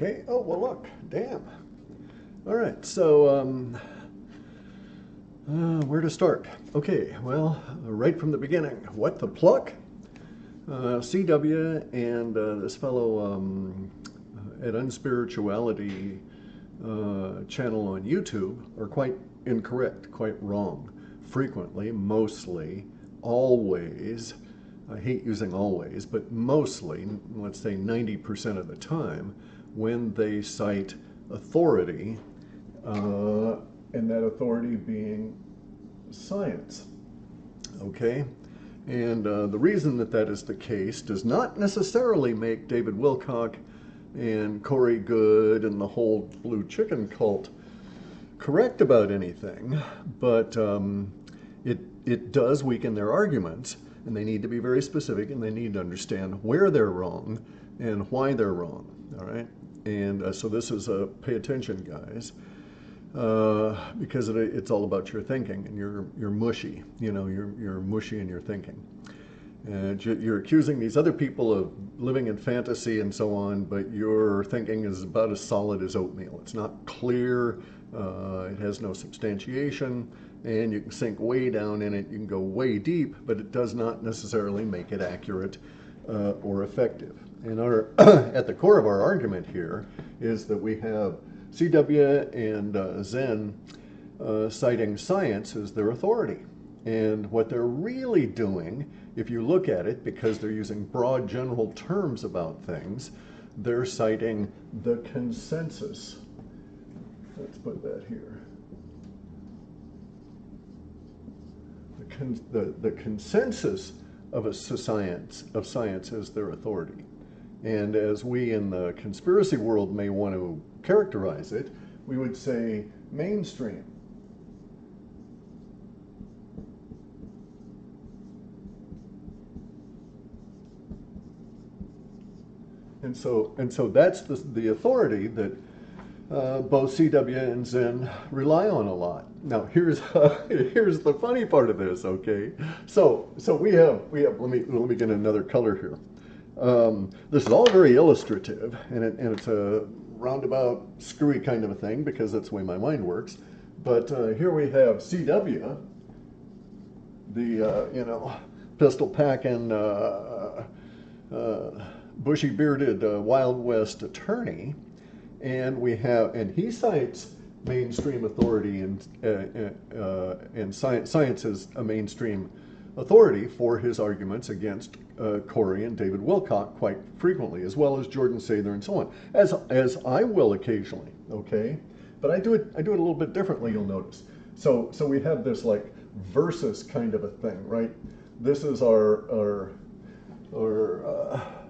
Okay. Oh, well, look. Damn. All right. So, where to start? Okay. Well, right from the beginning. What the pluck? CW and this fellow at Unspirituality channel on YouTube are quite incorrect, quite wrong. Frequently, mostly, always. I hate using always, but mostly, let's say 90% of the time, when they cite authority, and that authority being science. Okay? And the reason that that is the case does not necessarily make David Wilcock and Goode and the whole blue chicken cult correct about anything, but it does weaken their arguments, and they need to be very specific, and they need to understand where they're wrong and why they're wrong. All right, and so this is pay attention, guys, because it's all about your thinking, and you're mushy. You know, you're mushy in your thinking. And you're accusing these other people of living in fantasy and so on, but your thinking is about as solid as oatmeal. It's not clear, it has no substantiation, and you can sink way down in it, you can go way deep, but it does not necessarily make it accurate or effective. And at the core of our argument here is that we have CW and Zenn citing science as their authority. And what they're really doing, if you look at it, because they're using broad general terms about things, they're citing the consensus. Let's put that here. The consensus of science as their authority. And as we in the conspiracy world may want to characterize it, we would say mainstream. And so that's the authority that both CW and Zenn rely on a lot. Now here's here's the funny part of this. Okay, so we have let me get another color here. This is all very illustrative, and it's a roundabout, screwy kind of a thing because that's the way my mind works. But here we have CW, the pistol packing, bushy bearded Wild West attorney, and he cites mainstream authority and science is a mainstream authority for his arguments against Corey and David Wilcock quite frequently, as well as Jordan Sather and so on, as I will occasionally. Okay, but I do it a little bit differently. You'll notice. So we have this like versus kind of a thing, right? This is our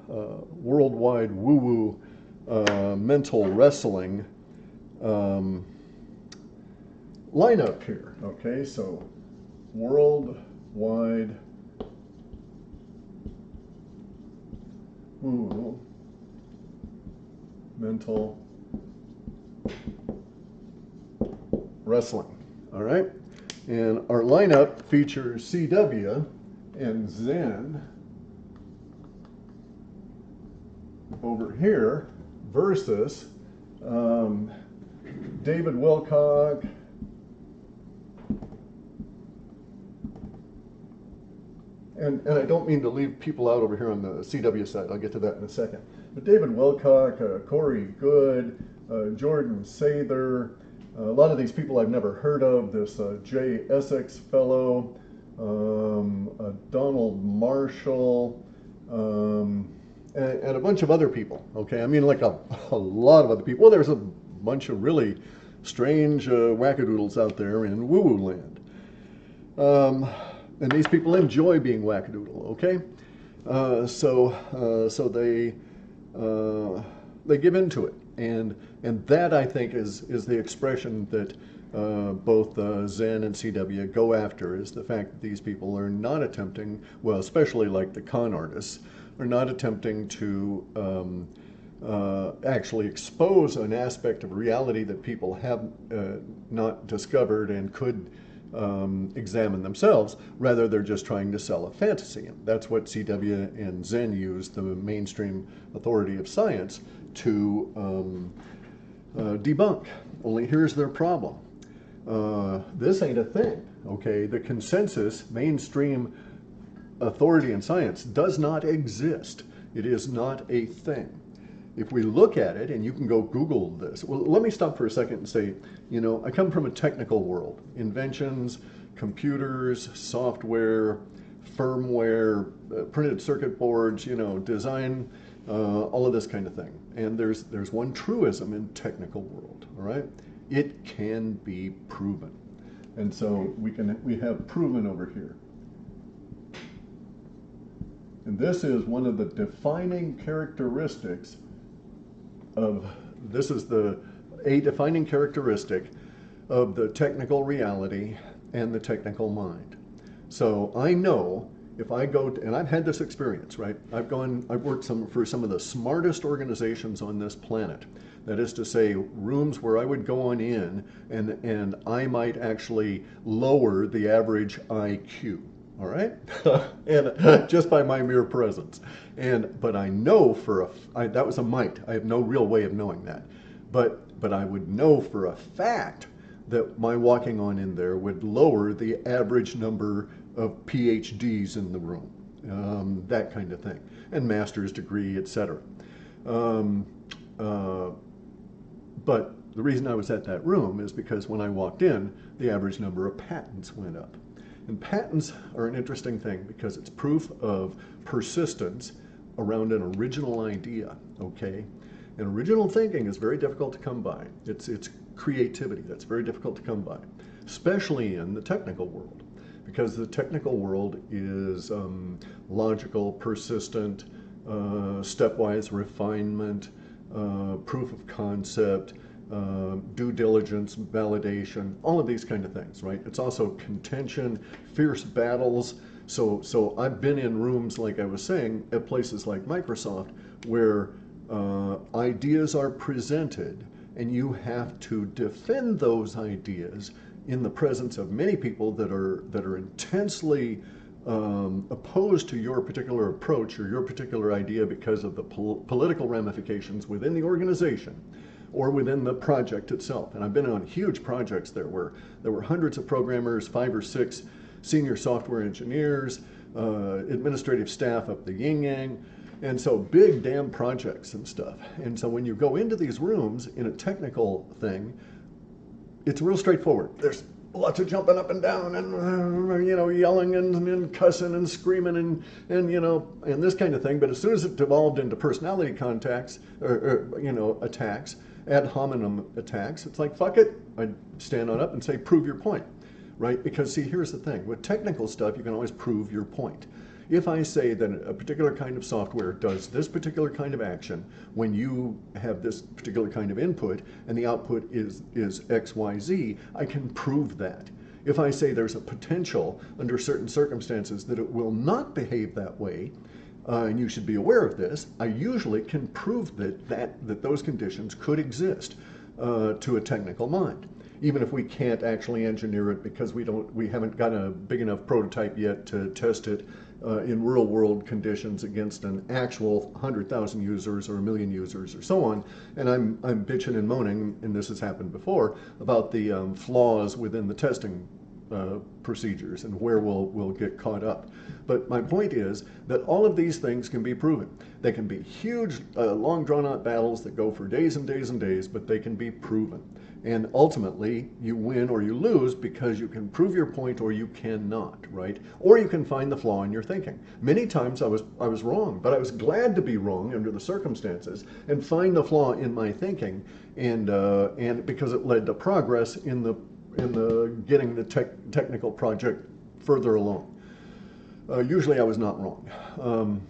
worldwide woo-woo mental wrestling lineup here. Okay, so worldwide woo-woo mental wrestling. All right, and our lineup features CW and Zenn over here versus David Wilcock, and I don't mean to leave people out over here on the CW side. I'll get to that in a second. But David Wilcock, Goode, Jordan Sather, a lot of these people I've never heard of. This J. Essex fellow, Donald Marshall. And a bunch of other people, okay? I mean, like a lot of other people. Well, there's a bunch of really strange wackadoodles out there in woo-woo land. And these people enjoy being wackadoodle, okay? So they give into it. And that, I think, is the expression that both Zenn and CW go after, is the fact that these people are not attempting, well, especially like the con artists, are not attempting to actually expose an aspect of reality that people have not discovered and could examine themselves. Rather, they're just trying to sell a fantasy. And that's what CW and Zenn use the mainstream authority of science to debunk. Only here's their problem. This ain't a thing, okay? The consensus mainstream authority in science does not exist. It is not a thing. If we look at it, and you can go Google this. Well, let me stop for a second and say, you know, I come from a technical world. Inventions, computers, software, firmware, printed circuit boards, you know, design, all of this kind of thing. And there's one truism in technical world, all right? It can be proven. And so we have proven over here. And this is one of the defining characteristics of, this is a defining characteristic of the technical reality and the technical mind. So I know if I go to, and I've had this experience, right? I've worked for some of the smartest organizations on this planet. That is to say, rooms where I would go on in and I might actually lower the average IQ. All right, and just by my mere presence, but I know that was a might. I have no real way of knowing that, but I would know for a fact that my walking on in there would lower the average number of PhDs in the room, that kind of thing, and master's degree, etc. But the reason I was at that room is because when I walked in, the average number of patents went up. And patents are an interesting thing because it's proof of persistence around an original idea, okay? And original thinking is very difficult to come by. It's creativity that's very difficult to come by, especially in the technical world, because the technical world is logical, persistent, stepwise refinement, proof of concept, due diligence, validation, all of these kind of things, right? It's also contention, fierce battles. So I've been in rooms, like I was saying, at places like Microsoft, where ideas are presented and you have to defend those ideas in the presence of many people that are intensely opposed to your particular approach or your particular idea because of the political ramifications within the organization or within the project itself. And I've been on huge projects there where there were hundreds of programmers, 5 or 6 senior software engineers, administrative staff up the yin-yang, and so big damn projects and stuff. And so when you go into these rooms in a technical thing, it's real straightforward. There's lots of jumping up and down and, you know, yelling and cussing and screaming and, you know, and this kind of thing. But as soon as it devolved into personality contacts or you know, attacks, ad hominem attacks, it's like, fuck it. I'd stand on up and say, prove your point, right? Because see, here's the thing. With technical stuff, you can always prove your point. If I say that a particular kind of software does this particular kind of action when you have this particular kind of input and the output is X, Y, Z, I can prove that. If I say there's a potential under certain circumstances that it will not behave that way, and you should be aware of this, I usually can prove that those conditions could exist to a technical mind, even if we can't actually engineer it because we haven't got a big enough prototype yet to test it in real world conditions against an actual 100,000 users or 1 million users or so on. And I'm bitching and moaning, and this has happened before, about the flaws within the testing procedures and where we'll get caught up. But my point is that all of these things can be proven. They can be huge, long drawn out battles that go for days and days and days, but they can be proven. And ultimately, you win or you lose because you can prove your point or you cannot, right? Or you can find the flaw in your thinking. Many times I was wrong, but I was glad to be wrong under the circumstances and find the flaw in my thinking, and because it led to progress in the getting the technical project further along. Usually I was not wrong.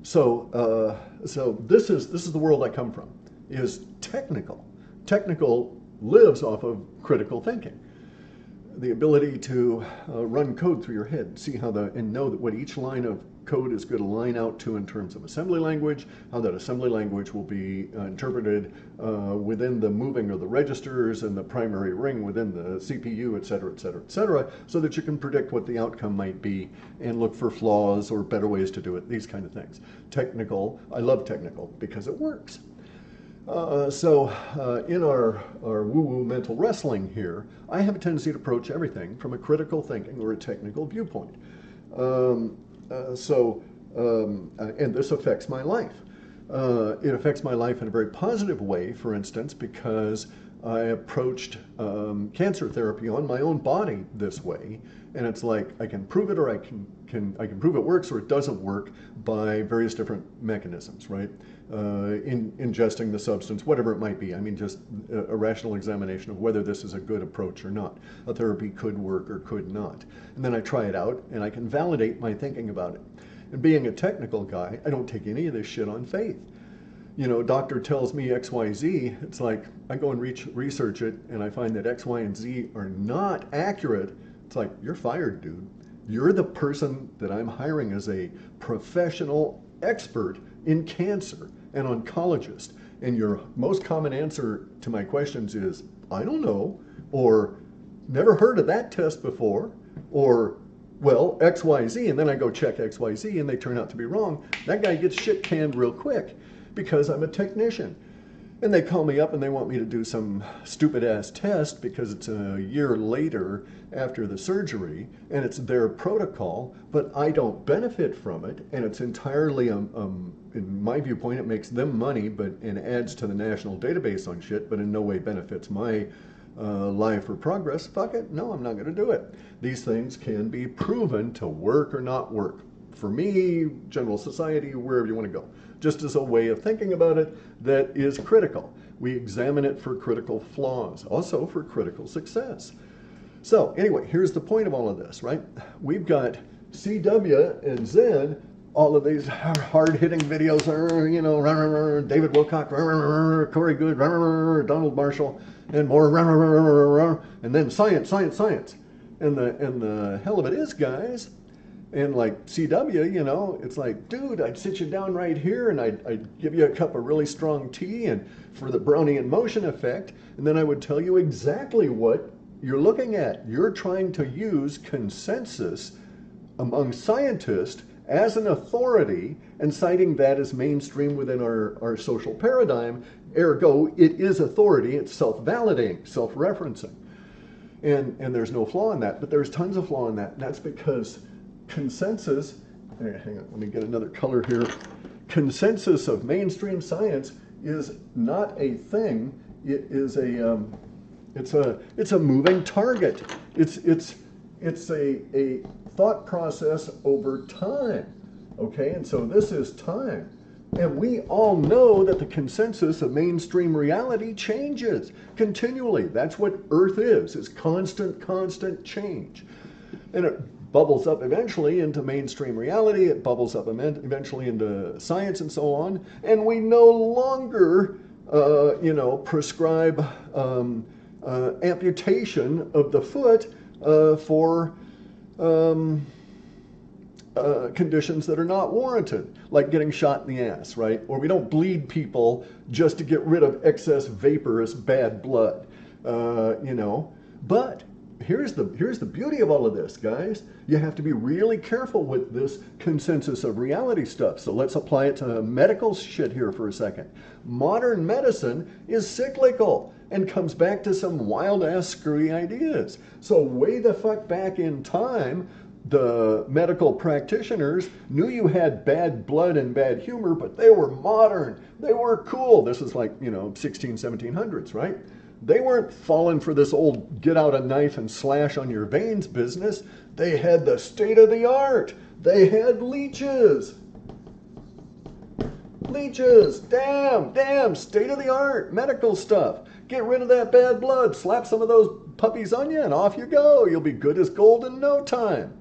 So this is the world I come from, is technical. Technical lives off of critical thinking. The ability to run code through your head, see how and know that what each line of code is going to line out to in terms of assembly language, how that assembly language will be interpreted within the moving of the registers and the primary ring within the CPU, et cetera, so that you can predict what the outcome might be and look for flaws or better ways to do it, these kind of things. Technical, I love technical because it works. In our woo-woo mental wrestling here, I have a tendency to approach everything from a critical thinking or a technical viewpoint. And this affects my life. It affects my life in a very positive way, for instance, because I approached cancer therapy on my own body this way, and it's like I can prove it, or I can prove it works or it doesn't work by various different mechanisms, right? Ingesting the substance, whatever it might be. I mean, just a rational examination of whether this is a good approach or not. A therapy could work or could not. And then I try it out, and I can validate my thinking about it. And being a technical guy, I don't take any of this shit on faith. You know, doctor tells me X, Y, Z, it's like I go and research it, and I find that X, Y, and Z are not accurate. It's like, you're fired, dude. You're the person that I'm hiring as a professional expert in cancer, an oncologist. And your most common answer to my questions is, I don't know, or never heard of that test before, or, well, X, Y, Z, and then I go check X, Y, Z, and they turn out to be wrong. That guy gets shit canned real quick because I'm a technician. And they call me up and they want me to do some stupid ass test because it's a year later after the surgery and it's their protocol, but I don't benefit from it, and it's entirely, in my viewpoint, it makes them money and adds to the national database on shit, but in no way benefits my life or progress. Fuck it, no, I'm not going to do it. These things can be proven to work or not work. For me, general society, wherever you want to go. Just as a way of thinking about it that is critical. We examine it for critical flaws, also for critical success. So anyway, here's the point of all of this, right? We've got CW and Zenn, all of these hard-hitting videos, you know, David Wilcock, Kerry, Goode, Donald Marshall, and more, and then science. And the hell of it is, guys, and like CW, you know, it's like, dude, I'd sit you down right here and I'd give you a cup of really strong tea and for the Brownian motion effect, and then I would tell you exactly what you're looking at. You're trying to use consensus among scientists as an authority and citing that as mainstream within our social paradigm. Ergo, it is authority. It's self-validating, self-referencing. And there's no flaw in that, but there's tons of flaw in that. And that's because consensus, hang on, let me get another color here. Consensus of mainstream science is not a thing. It is it's a moving target. It's a thought process over time. Okay, and so this is time. And we all know that the consensus of mainstream reality changes continually. That's what Earth is constant change. And it bubbles up eventually into mainstream reality. It bubbles up eventually into science and so on. And we no longer, prescribe amputation of the foot for conditions that are not warranted, like getting shot in the ass, right? Or we don't bleed people just to get rid of excess vaporous bad blood, But here's the beauty of all of this, guys. You have to be really careful with this consensus of reality stuff. So let's apply it to medical shit here for a second. Modern medicine is cyclical and comes back to some wild-ass screwy ideas. So way the fuck back in time, the medical practitioners knew you had bad blood and bad humor, but they were modern. They were cool. This is like, 1700s, right? They weren't falling for this old get out a knife and slash on your veins business. They had the state of the art. They had leeches. Damn, state of the art medical stuff. Get rid of that bad blood, slap some of those puppies on you, and off you go. You'll be good as gold in no time.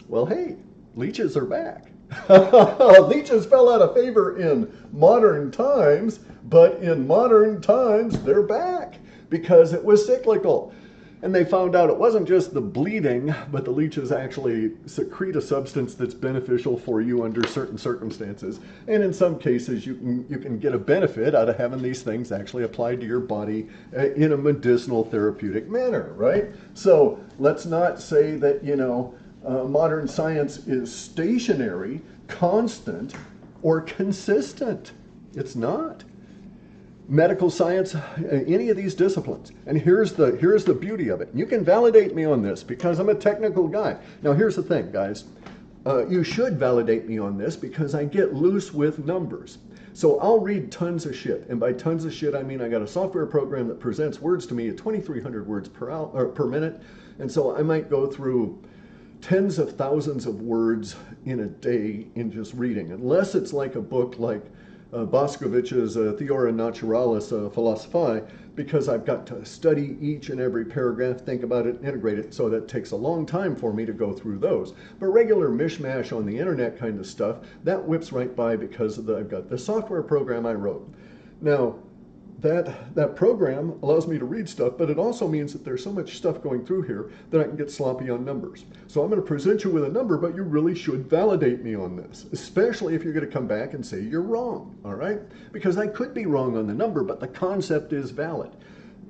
Well, hey, leeches are back. Leeches fell out of favor in modern times, but in modern times, they're back because it was cyclical. And they found out it wasn't just the bleeding, but the leeches actually secrete a substance that's beneficial for you under certain circumstances. And in some cases, you can get a benefit out of having these things actually applied to your body in a medicinal therapeutic manner, right? So let's not say that, modern science is stationary, constant, or consistent. It's not. Medical science, any of these disciplines. And here's the beauty of it. You can validate me on this because I'm a technical guy. Now here's the thing, guys. You should validate me on this because I get loose with numbers. So I'll read tons of shit. And by tons of shit, I mean I got a software program that presents words to me at 2,300 words per minute. And so I might go through tens of thousands of words in a day in just reading, unless it's like a book like Boscovich's Theoria Naturalis Philosophiae, because I've got to study each and every paragraph, think about it, integrate it, so that takes a long time for me to go through those. But regular mishmash on the internet kind of stuff, that whips right by because I've got the software program I wrote. Now, that program allows me to read stuff, but it also means that there's so much stuff going through here that I can get sloppy on numbers. So I'm going to present you with a number, but you really should validate me on this, especially if you're going to come back and say you're wrong, all right? Because I could be wrong on the number, but the concept is valid.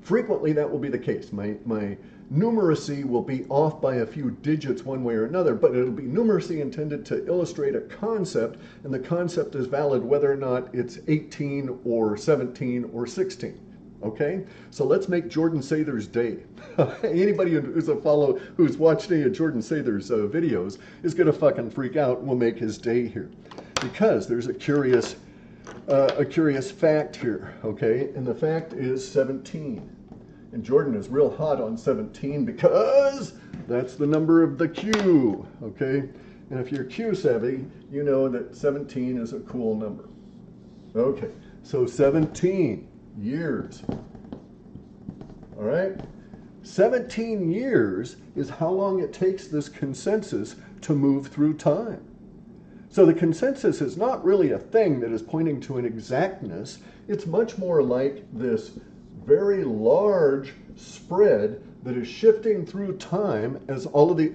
Frequently that will be the case. My numeracy will be off by a few digits one way or another, but it'll be numeracy intended to illustrate a concept, and the concept is valid whether or not it's 18 or 17 or 16. Okay, so let's make Jordan Sather's day. Anybody who's watched any of Jordan Sather's videos is gonna fucking freak out, and we'll make his day here, because there's a curious fact here. Okay, and the fact is 17. And Jordan is real hot on 17 because that's the number of the Q, okay? And if you're Q savvy, you know that 17 is a cool number. Okay, so 17 years, all right? 17 years is how long it takes this consensus to move through time. So the consensus is not really a thing that is pointing to an exactness. It's much more like this very large spread that is shifting through time as all of the,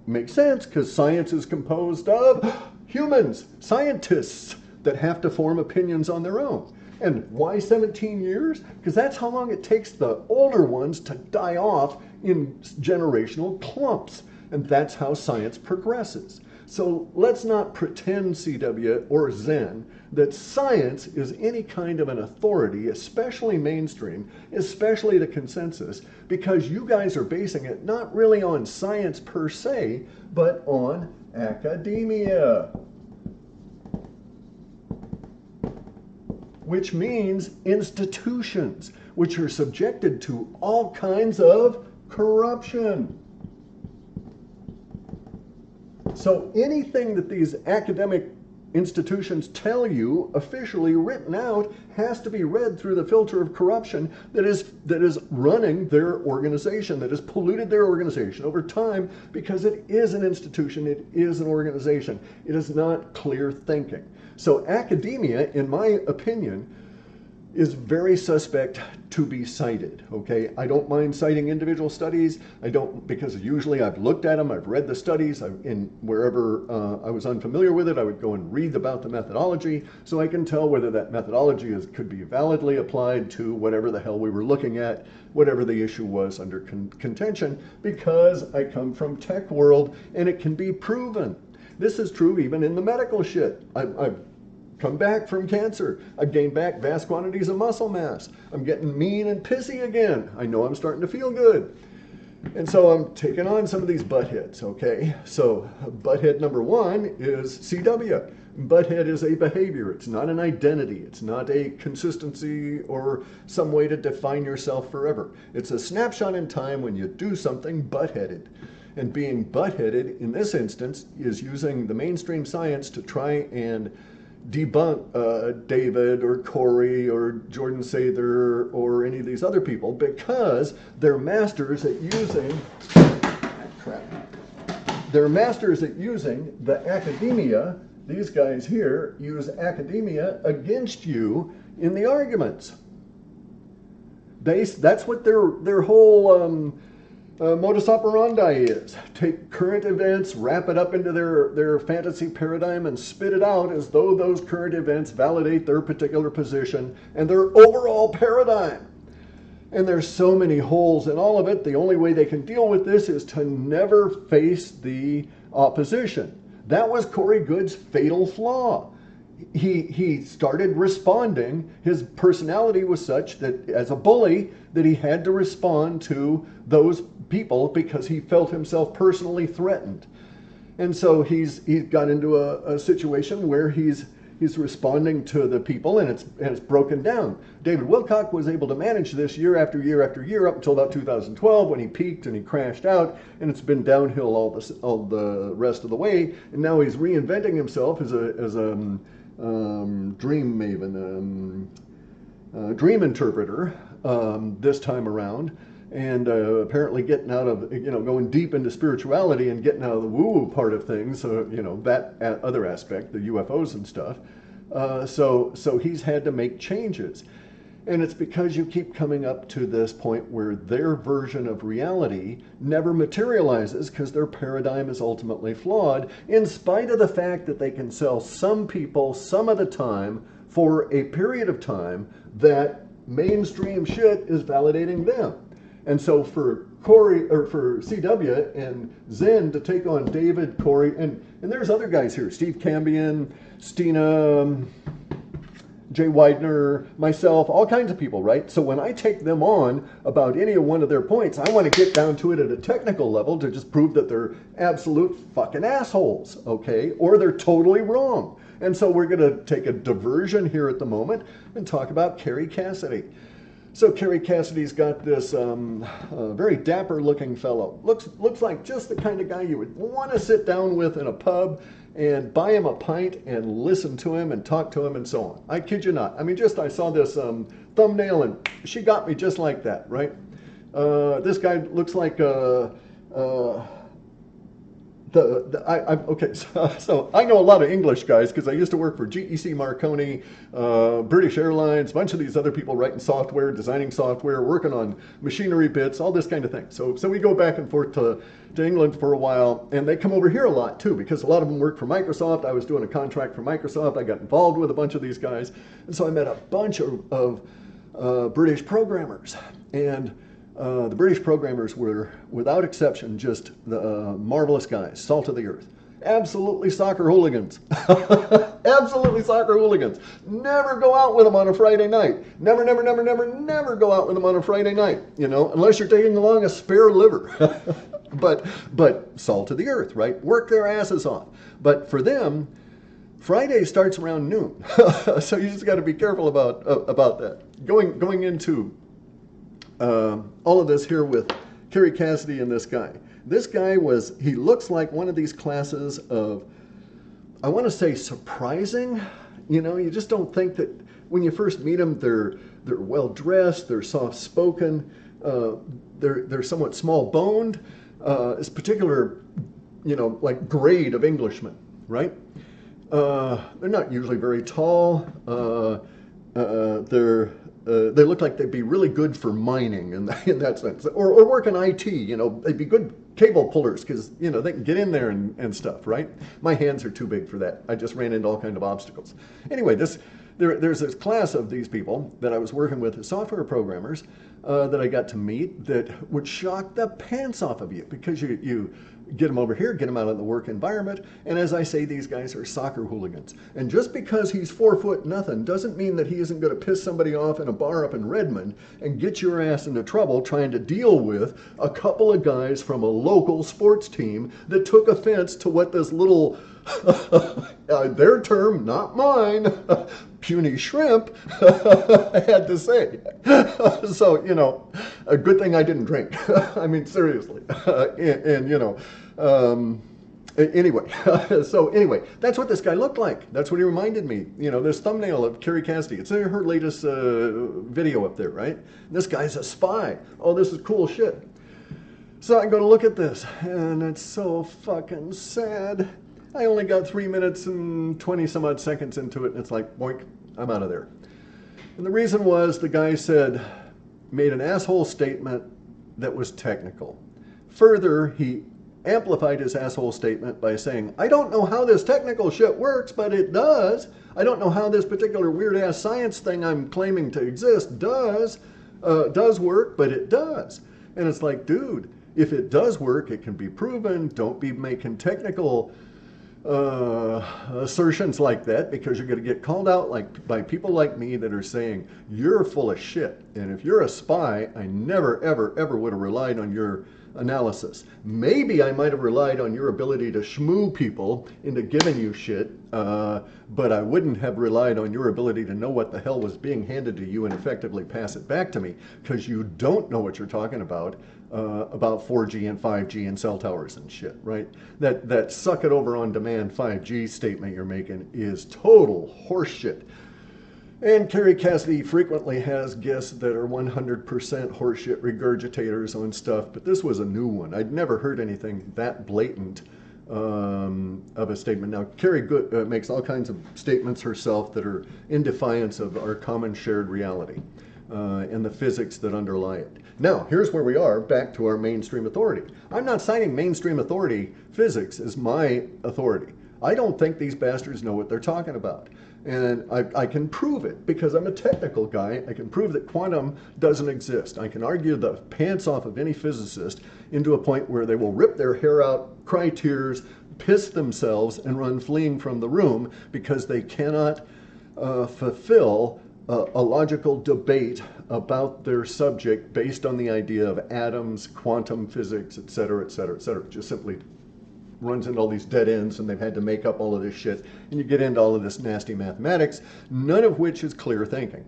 makes sense because science is composed of humans, scientists that have to form opinions on their own. And why 17 years? Because that's how long it takes the older ones to die off in generational clumps. And that's how science progresses. So let's not pretend, CW or Zenn, that science is any kind of an authority, especially mainstream, especially the consensus, because you guys are basing it not really on science per se, but on academia. Which means institutions, which are subjected to all kinds of corruption. So anything that these academic institutions tell you, officially written out, has to be read through the filter of corruption that is running their organization, that has polluted their organization over time, because it is an institution, it is an organization. It is not clear thinking. So academia, in my opinion, is very suspect to be cited, okay? I don't mind citing individual studies. I don't, because usually I've looked at them, I've read the studies, wherever I was unfamiliar with it, I would go and read about the methodology, so I can tell whether that methodology could be validly applied to whatever the hell we were looking at, whatever the issue was under contention, because I come from tech world and it can be proven. This is true even in the medical shit. I've come back from cancer. I've gained back vast quantities of muscle mass. I'm getting mean and pissy again. I know I'm starting to feel good. And so I'm taking on some of these buttheads, okay? So butthead number one is CW. Butthead is a behavior. It's not an identity. It's not a consistency or some way to define yourself forever. It's a snapshot in time when you do something buttheaded. And being buttheaded in this instance is using the mainstream science to try and debunk David or Corey or Jordan Sather or any of these other people, because they're masters at using the academia. These guys here use academia against you in the arguments. That's what their whole Modus operandi is take current events, wrap it up into their fantasy paradigm, and spit it out as though those current events validate their particular position and their overall paradigm. And there's so many holes in all of it. The only way they can deal with this is to never face the opposition. That was Corey Goode's fatal flaw. He started responding. His personality was such that as a bully that he had to respond to those people because he felt himself personally threatened. And so he's got into a situation where he's responding to the people, and it's broken down. David Wilcock was able to manage this year after year after year up until about 2012 when he peaked and he crashed out, and it's been downhill all the rest of the way. And now he's reinventing himself as a dream maven, dream interpreter this time around. And apparently getting out of, going deep into spirituality and getting out of the woo-woo part of things, that other aspect, the UFOs and stuff. So he's had to make changes. And it's because you keep coming up to this point where their version of reality never materializes because their paradigm is ultimately flawed, in spite of the fact that they can sell some people some of the time for a period of time that mainstream shit is validating them. And so for CW and Zenn to take on David, Corey, and there's other guys here, Steve Cambion, Stina, Jay Widener, myself, all kinds of people, right? So when I take them on about any one of their points, I want to get down to it at a technical level to just prove that they're absolute fucking assholes, okay? Or they're totally wrong. And so we're going to take a diversion here at the moment and talk about Kerry Cassidy. So Kerry Cassidy's got this very dapper-looking fellow. Looks like just the kind of guy you would want to sit down with in a pub and buy him a pint and listen to him and talk to him and so on. I kid you not. I mean, I saw this thumbnail and she got me just like that, right? This guy looks like okay, so I know a lot of English guys because I used to work for GEC Marconi, British Airlines, a bunch of these other people writing software, designing software, working on machinery bits, all this kind of thing. So we go back and forth to England for a while, and they come over here a lot too because a lot of them work for Microsoft. I was doing a contract for Microsoft. I got involved with a bunch of these guys, and so I met a bunch of British programmers. And the British programmers were, without exception, just the marvelous guys, salt of the earth. Absolutely soccer hooligans. Absolutely soccer hooligans. Never go out with them on a Friday night. Never go out with them on a Friday night, unless you're taking along a spare liver. But salt of the earth, right? Work their asses off. But for them, Friday starts around noon. So you just got to be careful about that. Going into all of this here with Kerry Cassidy and this guy. This guy he looks like one of these classes of, I want to say surprising. You just don't think that when you first meet them, they're well dressed, they're soft spoken, they're somewhat small boned. This particular, like grade of Englishmen, right? They're not usually very tall. They look like they'd be really good for mining in that sense, or work in IT. They'd be good cable pullers because they can get in there and stuff, right? My hands are too big for that. I just ran into all kinds of obstacles. Anyway, there's this class of these people that I was working with as software programmers that I got to meet that would shock the pants off of you because you get them over here, get them out of the work environment, and as I say, these guys are soccer hooligans. And just because he's 4'0" doesn't mean that he isn't going to piss somebody off in a bar up in Redmond and get your ass into trouble trying to deal with a couple of guys from a local sports team that took offense to what this little, their term, not mine, puny shrimp had to say. So, a good thing I didn't drink. I mean, seriously. Anyway, that's what this guy looked like. That's what he reminded me. This thumbnail of Kerry Cassidy. It's her latest video up there, right? This guy's a spy. Oh, this is cool shit. So I go to look at this, and it's so fucking sad. I only got 3 minutes and 20 some odd seconds into it, and it's like, boink, I'm out of there. And the reason was the guy made an asshole statement that was technical. Further, he amplified his asshole statement by saying, I don't know how this technical shit works, but it does. I don't know how this particular weird-ass science thing I'm claiming to exist does work, but it does. And it's like, dude, if it does work, it can be proven. Don't be making technical assertions like that, because you're going to get called out by people like me that are saying you're full of shit. And if you're a spy, I never, ever, ever would have relied on your analysis. Maybe I might have relied on your ability to schmoo people into giving you shit, but I wouldn't have relied on your ability to know what the hell was being handed to you and effectively pass it back to me, because you don't know what you're talking about 4G and 5G and cell towers and shit, right? That suck it over on demand 5G statement you're making is total horseshit. And Kerry Cassidy frequently has guests that are 100% horseshit regurgitators on stuff, but this was a new one. I'd never heard anything that blatant of a statement. Now, Kerry makes all kinds of statements herself that are in defiance of our common shared reality and the physics that underlie it. Now, here's where we are, back to our mainstream authority. I'm not citing mainstream authority physics as my authority. I don't think these bastards know what they're talking about. And I can prove it because I'm a technical guy. I can prove that quantum doesn't exist. I can argue the pants off of any physicist into a point where they will rip their hair out, cry tears, piss themselves, and run fleeing from the room because they cannot fulfill a logical debate about their subject based on the idea of atoms, quantum physics, et cetera, et cetera, et cetera. Just simply runs into all these dead ends, and they've had to make up all of this shit, and you get into all of this nasty mathematics, none of which is clear thinking.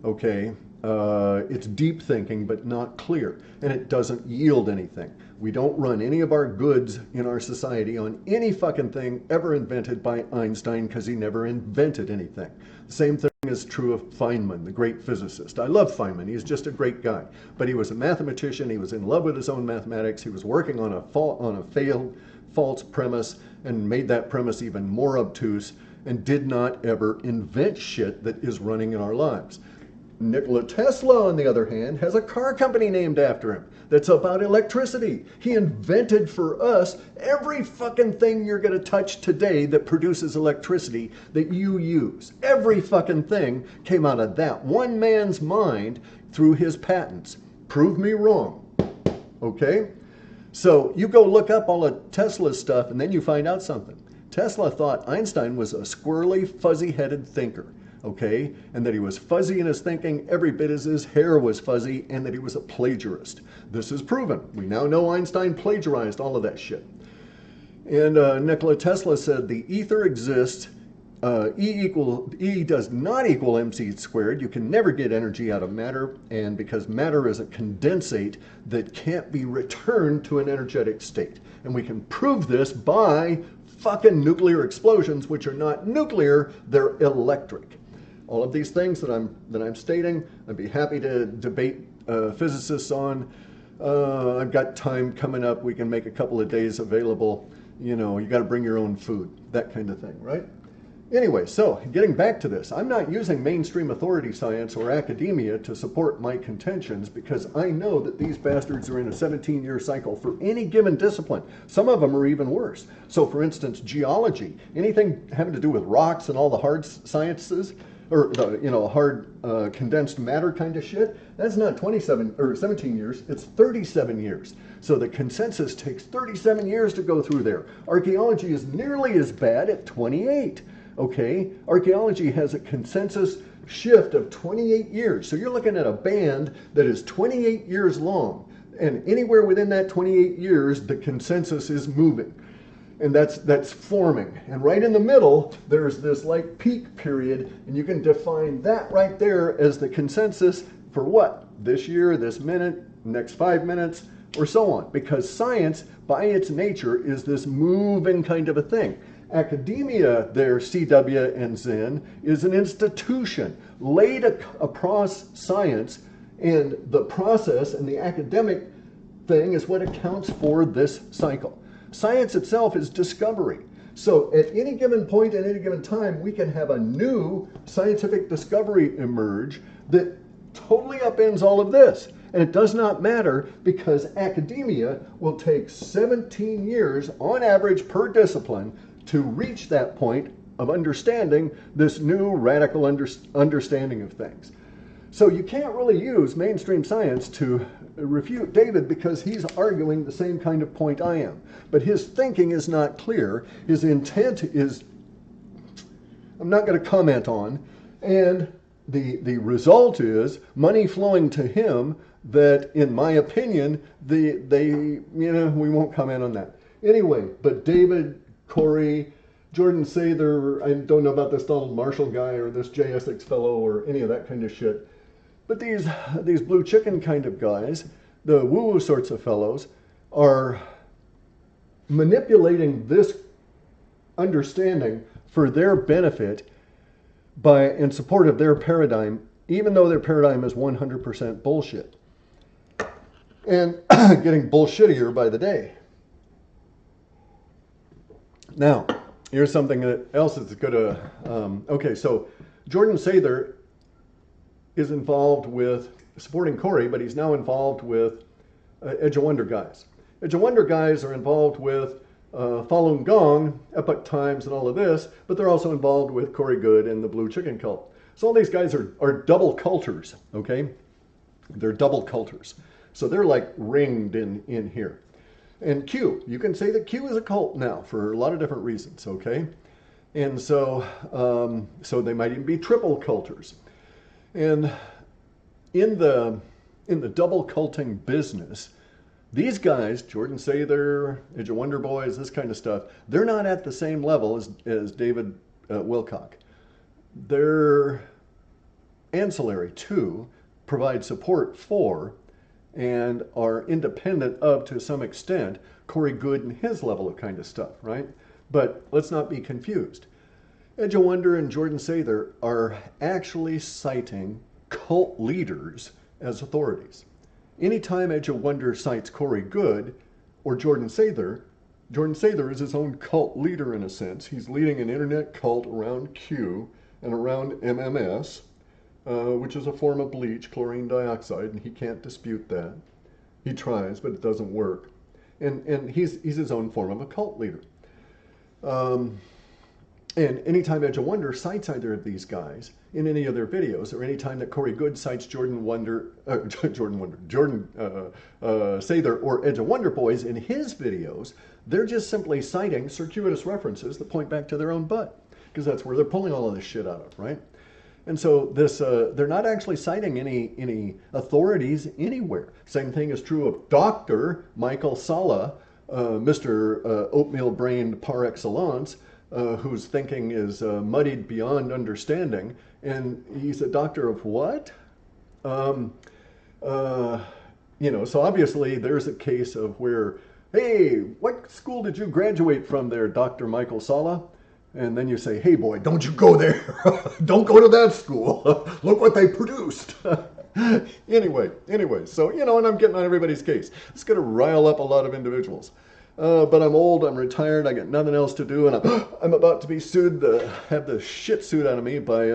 Okay, it's deep thinking, but not clear, and it doesn't yield anything. We don't run any of our goods in our society on any fucking thing ever invented by Einstein, because he never invented anything. The same thing is true of Feynman, the great physicist. I love Feynman. He's just a great guy, but he was a mathematician. He was in love with his own mathematics. He was working on a failed false premise and made that premise even more obtuse, and did not ever invent shit that is running in our lives. Nikola Tesla, on the other hand, has a car company named after him that's about electricity. He invented for us every fucking thing you're going to touch today that produces electricity that you use. Every fucking thing came out of that one man's mind through his patents. Prove me wrong. Okay? So you go look up all of Tesla's stuff, and then you find out something. Tesla thought Einstein was a squirrely, fuzzy-headed thinker, okay? And that he was fuzzy in his thinking every bit as his hair was fuzzy, and that he was a plagiarist. This is proven. We now know Einstein plagiarized all of that shit. And Nikola Tesla said the ether exists. E does not equal mc squared. You can never get energy out of matter, and because matter is a condensate that can't be returned to an energetic state. And we can prove this by fucking nuclear explosions, which are not nuclear, they're electric. All of these things that I'm stating, I'd be happy to debate physicists on. I've got time coming up. We can make a couple of days available. You know, you got to bring your own food, that kind of thing, right? Anyway, so getting back to this, I'm not using mainstream authority science or academia to support my contentions, because I know that these bastards are in a 17-year cycle for any given discipline. Some of them are even worse. So for instance, geology, anything having to do with rocks and all the hard sciences, or the, hard condensed matter kind of shit, that's not 27 or 17 years, it's 37 years. So the consensus takes 37 years to go through there. Archaeology is nearly as bad at 28. Okay, archaeology has a consensus shift of 28 years. So you're looking at a band that is 28 years long. And anywhere within that 28 years, the consensus is moving. And that's forming. And right in the middle, there's this like peak period, and you can define that right there as the consensus for what? This year, this minute, next 5 minutes, or so on. Because science, by its nature, is this moving kind of a thing. Academia, there, CW and Zenn, is an institution laid across science, and the process and the academic thing is what accounts for this cycle. Science itself is discovery. So at any given point, at any given time, we can have a new scientific discovery emerge that totally upends all of this. And it does not matter because academia will take 17 years on average per discipline to reach that point of understanding this new radical understanding of things. So you can't really use mainstream science to refute David because he's arguing the same kind of point I am. But his thinking is not clear. His intent is, I'm not going to comment on. And the result is money flowing to him that, in my opinion, we won't comment on that. Anyway, but David, Corey, Jordan Sather, I don't know about this Donald Marshall guy or this JSX fellow or any of that kind of shit. But these blue chicken kind of guys, the woo-woo sorts of fellows, are manipulating this understanding for their benefit in support of their paradigm, even though their paradigm is 100% bullshit. And getting bullshittier by the day. Now, here's something else that's going to... okay, so Jordan Sather is involved with supporting Corey, but he's now involved with Edge of Wonder guys. Edge of Wonder guys are involved with Falun Gong, Epoch Times, and all of this, but they're also involved with Corey Goode and the Blue Chicken Cult. So all these guys are double culters, okay? They're double culters. So they're like ringed in here. And Q, you can say that Q is a cult now for a lot of different reasons, okay? And so, so they might even be triple culters. And in the double culting business, these guys, Jordan Sather, Age of Wonder Boys, this kind of stuff, they're not at the same level as David Wilcock. They're ancillary to, provide support for, and are independent of, to some extent, Corey Goode and his level of kind of stuff, right? But let's not be confused. Edge of Wonder and Jordan Sather are actually citing cult leaders as authorities. Anytime Edge of Wonder cites Corey Goode or Jordan Sather is his own cult leader in a sense. He's leading an internet cult around Q and around MMS, which is a form of bleach, chlorine dioxide, and he can't dispute that. He tries, but it doesn't work. And he's his own form of a cult leader. And anytime Edge of Wonder cites either of these guys in any of their videos, or anytime that Corey Goode cites Jordan Sather or Edge of Wonder Boys in his videos, they're just simply citing circuitous references that point back to their own butt, because that's where they're pulling all of this shit out of, right? And so this, they're not actually citing any authorities anywhere. Same thing is true of Dr. Michael Salla, Mr. Oatmeal-brained par excellence, whose thinking is muddied beyond understanding. And he's a doctor of what? So obviously there's a case of where, hey, what school did you graduate from there, Dr. Michael Salla? And then you say, hey boy, don't you go there. Don't go to that school. Look what they produced. Anyway, so, and I'm getting on everybody's case. It's going to rile up a lot of individuals. But I'm old, I'm retired, I got nothing else to do, and I'm about to be sued, have the shit sued out of me by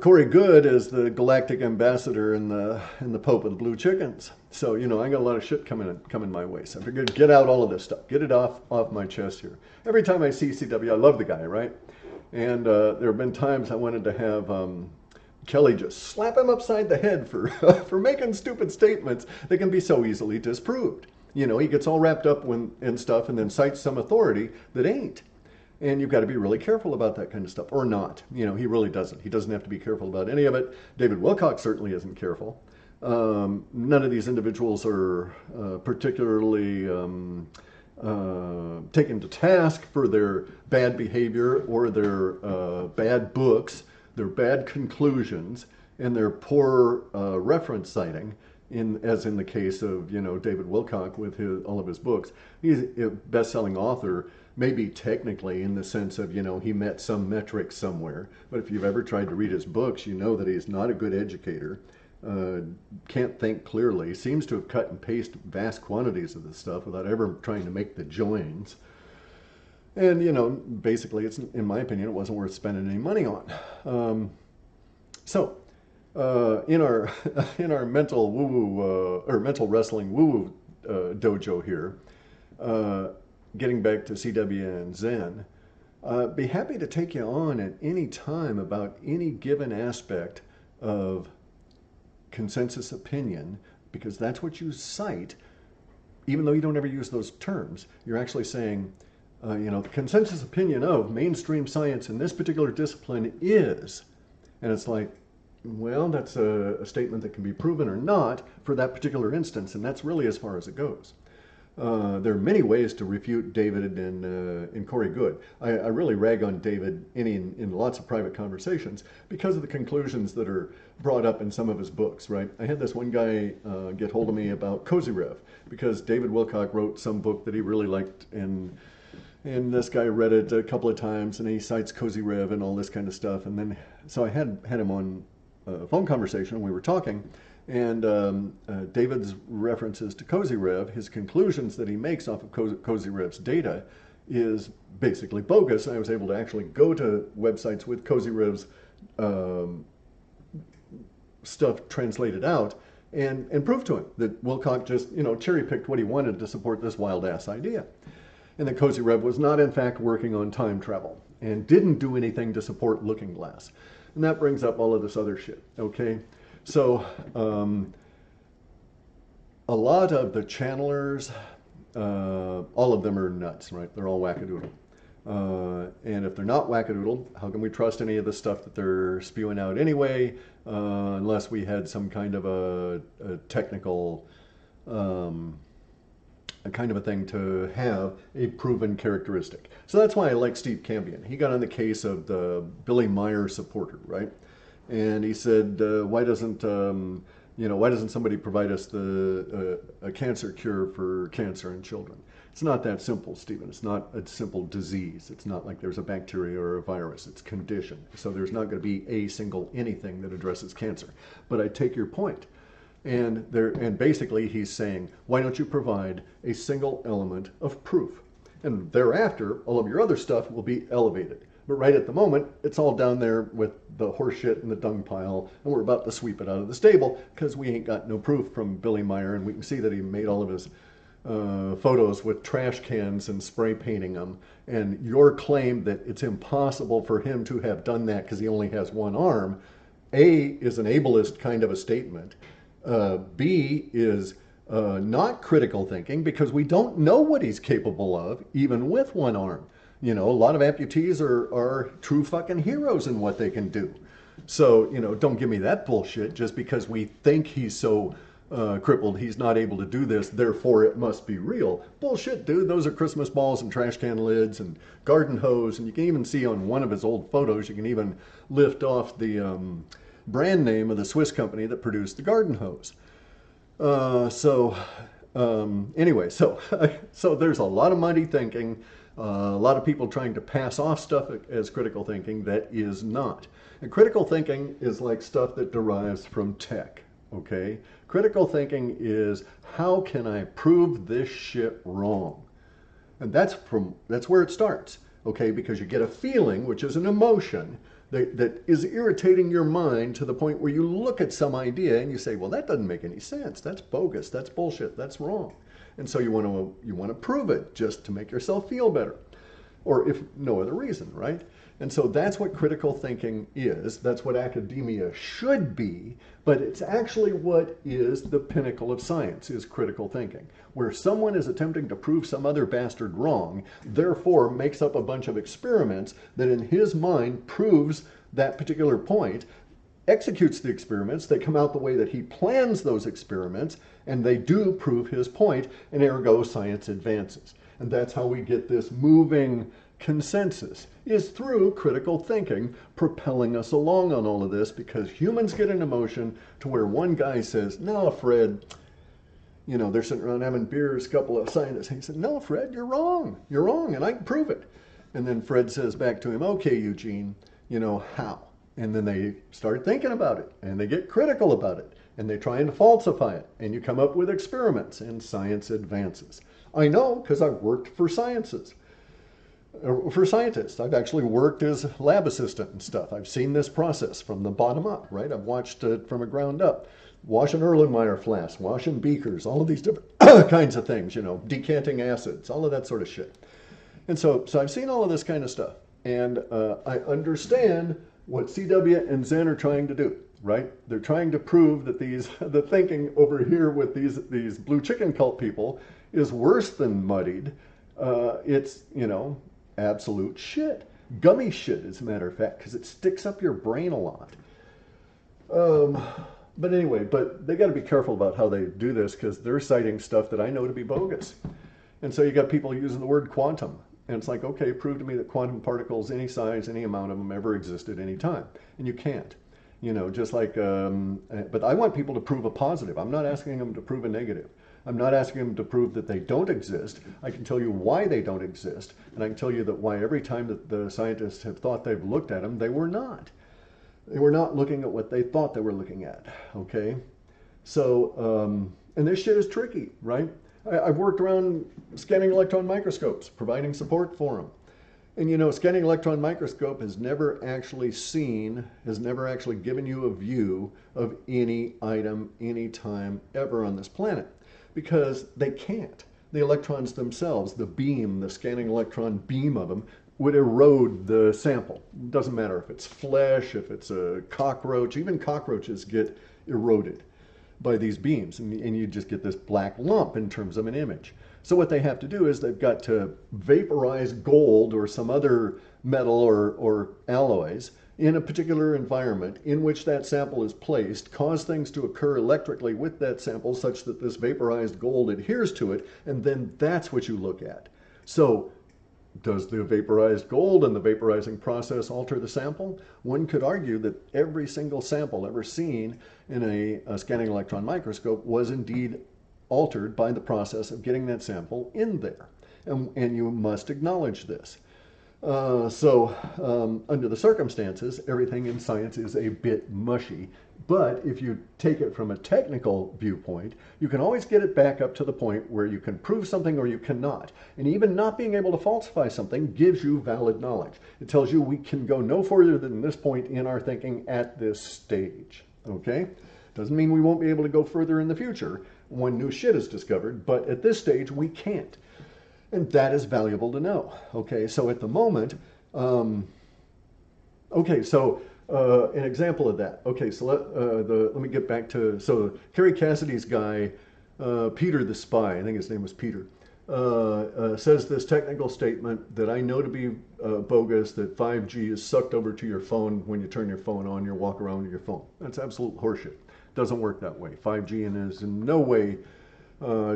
Corey Goode as the galactic ambassador and the Pope of the Blue Chickens. So, I got a lot of shit coming my way. So I figured get out all of this stuff, get it off my chest here. Every time I see CW, I love the guy, right? And there have been times I wanted to have Kelly just slap him upside the head for for making stupid statements that can be so easily disproved. He gets all wrapped up in stuff and then cites some authority that ain't. And you've got to be really careful about that kind of stuff, or not. He really doesn't. He doesn't have to be careful about any of it. David Wilcock certainly isn't careful. None of these individuals are particularly taken to task for their bad behavior or their bad books, their bad conclusions, and their poor reference citing, as in the case of David Wilcock with all of his books. He's a best-selling author, maybe technically in the sense of he met some metric somewhere, but if you've ever tried to read his books, you know that he's not a good educator, can't think clearly, seems to have cut and pasted vast quantities of this stuff without ever trying to make the joins. And, basically, in my opinion, it wasn't worth spending any money on. So, In our in our mental woo woo or mental wrestling woo woo dojo here, uh, getting back to CW and Zen, be happy to take you on at any time about any given aspect of consensus opinion, because that's what you cite, even though you don't ever use those terms. You're actually saying, the consensus opinion of mainstream science in this particular discipline is, and it's like, well, that's a statement that can be proven or not for that particular instance, and that's really as far as it goes. There are many ways to refute David and Corey Goode. I really rag on David in lots of private conversations because of the conclusions that are brought up in some of his books, right? I had this one guy get hold of me about Cozy Rev because David Wilcock wrote some book that he really liked, and this guy read it a couple of times, and he cites Cozy Rev and all this kind of stuff. And then, so I had him on a phone conversation, and we were talking, and David's references to Cozy Rev, his conclusions that he makes off of Cozy Rev's data, is basically bogus. I was able to actually go to websites with Cozy Rev's stuff translated out and prove to him that Wilcock just, cherry picked what he wanted to support this wild ass idea. And that Cozy Rev was not in fact working on time travel and didn't do anything to support Looking Glass. And that brings up all of this other shit, okay? So a lot of the channelers, all of them are nuts, right? They're all wackadoodle. And if they're not wackadoodle, how can we trust any of the stuff that they're spewing out anyway, unless we had some kind of a technical a kind of a thing to have a proven characteristic. So that's why I like Steve Cambion. He got on the case of the Billy Meyer supporter, right? And he said, why doesn't somebody provide us a cancer cure for cancer in children? It's not that simple, Stephen. It's not a simple disease. It's not like there's a bacteria or a virus. It's conditioned. So there's not going to be a single anything that addresses cancer. But I take your point. And basically he's saying, why don't you provide a single element of proof? And thereafter, all of your other stuff will be elevated. But right at the moment, it's all down there with the horse shit and the dung pile, and we're about to sweep it out of the stable because we ain't got no proof from Billy Meyer, and we can see that he made all of his photos with trash cans and spray painting them. And your claim that it's impossible for him to have done that because he only has one arm, A, is an ableist kind of a statement. B is not critical thinking because we don't know what he's capable of, even with one arm. A lot of amputees are true fucking heroes in what they can do. So, don't give me that bullshit just because we think he's so crippled, he's not able to do this, therefore it must be real. Bullshit, dude. Those are Christmas balls and trash can lids and garden hose. And you can even see on one of his old photos, you can even lift off the brand name of the Swiss company that produced the garden hose. Anyway, so there's a lot of muddy thinking, a lot of people trying to pass off stuff as critical thinking that is not. And critical thinking is like stuff that derives from tech, okay? Critical thinking is, how can I prove this shit wrong? And that's where it starts, okay? Because you get a feeling, which is an emotion, that is irritating your mind to the point where you look at some idea and you say, well, that doesn't make any sense. That's bogus. That's bullshit. That's wrong. And so you want to prove it just to make yourself feel better, or if no other reason, right? And so that's what critical thinking is. That's what academia should be, but it's actually what is the pinnacle of science, is critical thinking, where someone is attempting to prove some other bastard wrong, therefore makes up a bunch of experiments that in his mind proves that particular point, executes the experiments, they come out the way that he plans those experiments, and they do prove his point, and ergo science advances. And that's how we get this moving consensus, is through critical thinking propelling us along on all of this, because humans get an emotion to where one guy says, no, Fred, they're sitting around having beers, a couple of scientists. He said, no, Fred, you're wrong, and I can prove it. And then Fred says back to him, okay, Eugene, how? And then they start thinking about it, and they get critical about it, and they try and falsify it, and you come up with experiments, and science advances. I know, because I've worked for sciences. For scientists. I've actually worked as lab assistant and stuff. I've seen this process from the bottom up, right? I've watched it from a ground up. Washing Erlenmeyer flasks, washing beakers, all of these different kinds of things, you know, decanting acids, all of that sort of shit. And so I've seen all of this kind of stuff. And I understand what CW and Zenn are trying to do, right? They're trying to prove that the thinking over here with these blue chicken cult people is worse than muddied. It's, you know, absolute shit. Gummy shit, as a matter of fact, because it sticks up your brain a lot. But anyway, but they got to be careful about how they do this because they're citing stuff that I know to be bogus. And so you got people using the word quantum. And it's like, okay, prove to me that quantum particles, any size, any amount of them ever existed any time. And you can't. You know, just like, but I want people to prove a positive. I'm not asking them to prove a negative. I'm not asking them to prove that they don't exist. I can tell you why they don't exist. And I can tell you that why every time that the scientists have thought they've looked at them, they were not. They were not looking at what they thought they were looking at, okay? So, and this shit is tricky, right? I've worked around scanning electron microscopes, providing support for them. And you know, scanning electron microscope has never actually given you a view of any item, any time, ever on this planet. Because they can't. The electrons themselves, the beam, the scanning electron beam of them, would erode the sample. It doesn't matter if it's flesh, if it's a cockroach, even cockroaches get eroded by these beams, and you just get this black lump in terms of an image. So what they have to do is they've got to vaporize gold or some other metal or alloys in a particular environment in which that sample is placed, cause things to occur electrically with that sample such that this vaporized gold adheres to it, and then that's what you look at. So does the vaporized gold and the vaporizing process alter the sample? One could argue that every single sample ever seen in a scanning electron microscope was indeed altered by the process of getting that sample in there. And you must acknowledge this. Under the circumstances, everything in science is a bit mushy. But if you take it from a technical viewpoint, you can always get it back up to the point where you can prove something or you cannot. And even not being able to falsify something gives you valid knowledge. It tells you we can go no further than this point in our thinking at this stage. Okay? Doesn't mean we won't be able to go further in the future when new shit is discovered, but at this stage we can't. And that is valuable to know. Okay, so at the moment, an example of that. Okay, so let me get back to, so Kerry Cassidy's guy, Peter the Spy, I think his name was Peter, says this technical statement that I know to be bogus, that 5G is sucked over to your phone when you turn your phone on, you walk around with your phone. That's absolute horseshit. Doesn't work that way. 5G is in no way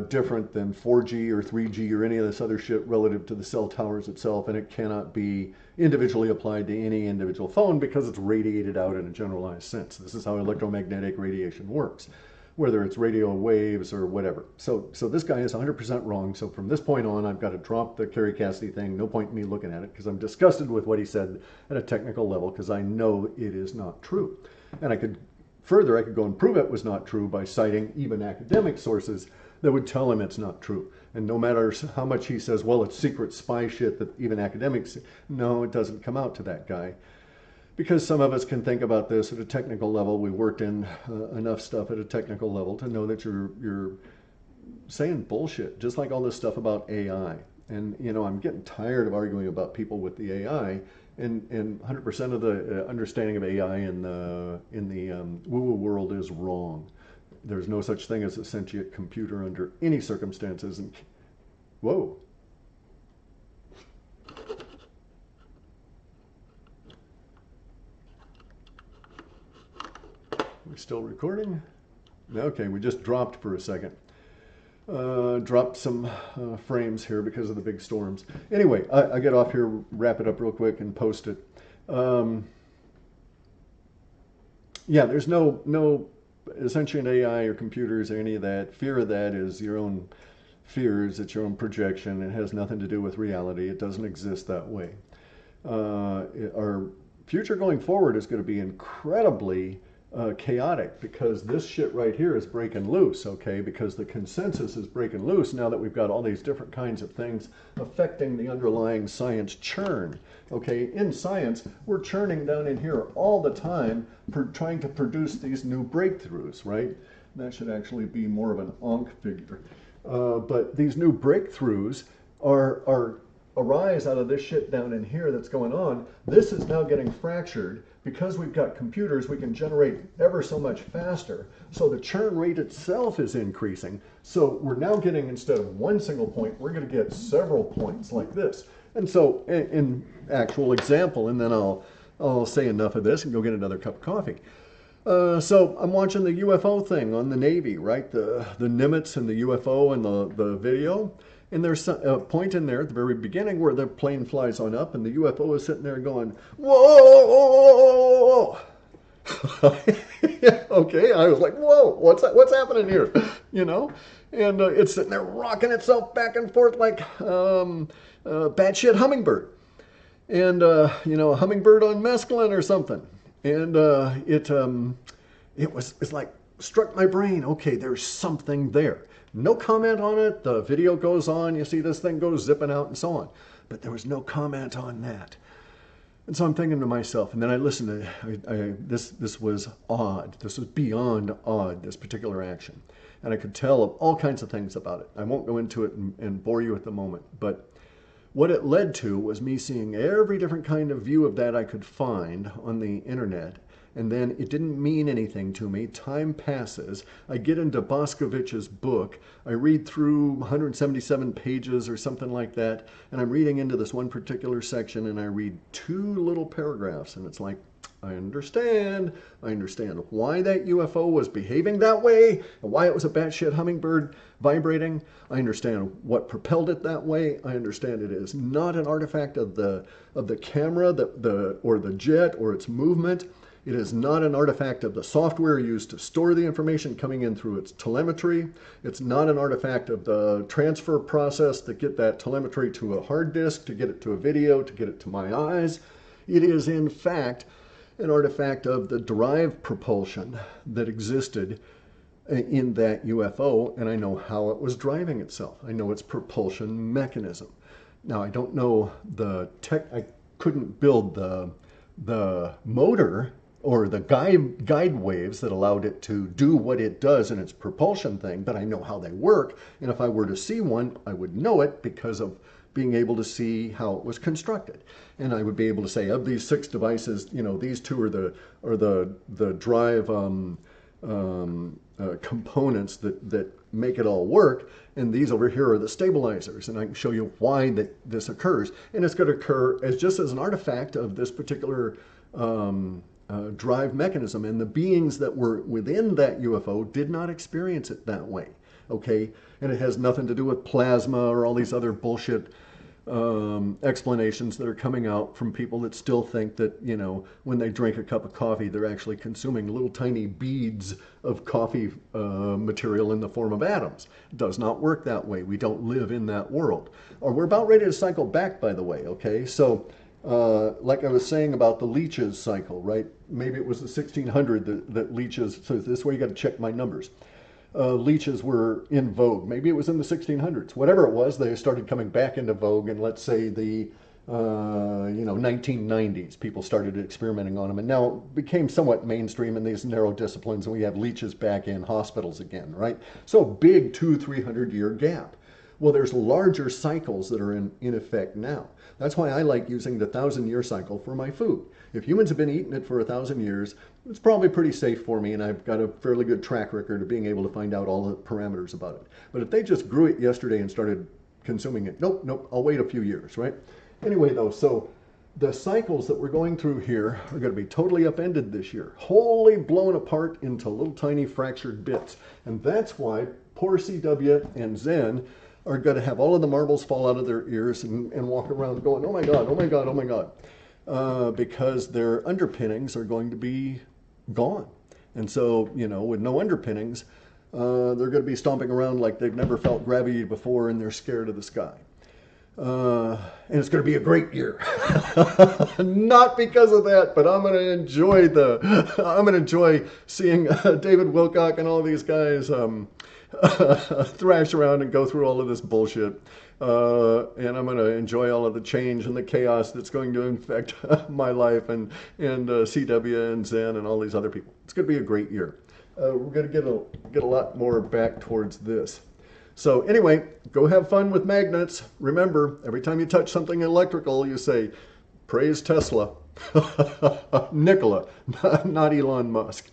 different than 4G or 3G or any of this other shit relative to the cell towers itself, and it cannot be individually applied to any individual phone because it's radiated out in a generalized sense. This is how electromagnetic radiation works, whether it's radio waves or whatever. So this guy is 100% wrong. So from this point on, I've got to drop the Kerry Cassidy thing. No point in me looking at it because I'm disgusted with what he said at a technical level because I know it is not true. And I could go and prove it was not true by citing even academic sources that would tell him it's not true. And no matter how much he says, well, it's secret spy shit that even academics, no, it doesn't come out to that guy. Because some of us can think about this at a technical level. We worked in enough stuff at a technical level to know that you're saying bullshit, just like all this stuff about AI. And, you know, I'm getting tired of arguing about people with the AI. And 100% of the understanding of AI in the woo-woo world is wrong. There's no such thing as a sentient computer under any circumstances. And whoa. We still recording? Okay, we just dropped for a second. Dropped some frames here because of the big storms. Anyway, I get off here, wrap it up real quick and post it. Yeah, there's no sentient AI or computers or any of that. Fear of that is your own fears. It's your own projection. It has nothing to do with reality. It doesn't exist that way. Our future going forward is going to be incredibly chaotic, because this shit right here is breaking loose, okay? Because the consensus is breaking loose now that we've got all these different kinds of things affecting the underlying science churn, okay? In science, we're churning down in here all the time, trying to produce these new breakthroughs, right? That should actually be more of an Ankh figure. But these new breakthroughs arise out of this shit down in here that's going on. This is now getting fractured. Because we've got computers, we can generate ever so much faster. So the churn rate itself is increasing. So we're now getting, instead of one single point, we're going to get several points like this. And so in actual example, and then I'll say enough of this and go get another cup of coffee. So I'm watching the UFO thing on the Navy, right? The Nimitz and the UFO and the video. And there's a point in there at the very beginning where the plane flies on up and the UFO is sitting there going, whoa! Okay, I was like, whoa, what's happening here? You know? And it's sitting there rocking itself back and forth like batshit hummingbird. And, a hummingbird on mescaline or something. And it's like, struck my brain, okay, there's something there. No comment on it. The video goes on. You see this thing goes zipping out and so on. But there was no comment on that. And so I'm thinking to myself, and then I listened to, this was odd. This was beyond odd, this particular action. And I could tell all kinds of things about it. I won't go into it and bore you at the moment. But what it led to was me seeing every different kind of view of that I could find on the internet. And then it didn't mean anything to me. Time passes. I get into Boscovich's book. I read through 177 pages or something like that. And I'm reading into this one particular section and I read 2 little paragraphs. And it's like, I understand. I understand why that UFO was behaving that way and why it was a batshit hummingbird vibrating. I understand what propelled it that way. I understand it is not an artifact of the camera or the jet or its movement. It is not an artifact of the software used to store the information coming in through its telemetry. It's not an artifact of the transfer process to get that telemetry to a hard disk, to get it to a video, to get it to my eyes. It is, in fact, an artifact of the drive propulsion that existed in that UFO, and I know how it was driving itself. I know its propulsion mechanism. Now, I don't know I couldn't build the motor or the guide waves that allowed it to do what it does in its propulsion thing, but I know how they work. And if I were to see one, I would know it because of being able to see how it was constructed. And I would be able to say, of these 6 devices, these 2 are the drive components that make it all work, and these over here are the stabilizers, and I can show you why this occurs. And it's going to occur just as an artifact of this particular drive mechanism, and the beings that were within that UFO did not experience it that way, okay? And it has nothing to do with plasma or all these other bullshit explanations that are coming out from people that still think that, when they drink a cup of coffee, they're actually consuming little tiny beads of coffee material in the form of atoms. It does not work that way. We don't live in that world. Or we're about ready to cycle back, by the way, okay? So, like I was saying about the leeches cycle, right? Maybe it was the 1600 that leeches, so this way you got to check my numbers. Leeches were in vogue. Maybe it was in the 1600s. Whatever it was, they started coming back into vogue in, let's say, the 1990s. People started experimenting on them, and now it became somewhat mainstream in these narrow disciplines, and we have leeches back in hospitals again, right? So big 200-300 year gap. Well, there's larger cycles that are in effect now. That's why I like using the 1,000-year cycle for my food. If humans have been eating it for 1,000 years, it's probably pretty safe for me, and I've got a fairly good track record of being able to find out all the parameters about it. But if they just grew it yesterday and started consuming it, nope, I'll wait a few years, right? Anyway, though, so the cycles that we're going through here are going to be totally upended this year, wholly blown apart into little tiny fractured bits. And that's why poor CW and Zenn are going to have all of the marbles fall out of their ears and walk around going, oh my God, oh my God, oh my God, because their underpinnings are going to be gone. And so, with no underpinnings, they're going to be stomping around like they've never felt gravity before and they're scared of the sky. And it's going to be a great year. Not because of that, but I'm going to enjoy seeing David Wilcock and all these guys thrash around and go through all of this bullshit. And I'm going to enjoy all of the change and the chaos that's going to infect my life and CW and Zenn and all these other people. It's going to be a great year. We're going to get a lot more back towards this. So anyway, go have fun with magnets. Remember, every time you touch something electrical, you say, praise Tesla. Nikola, not Elon Musk.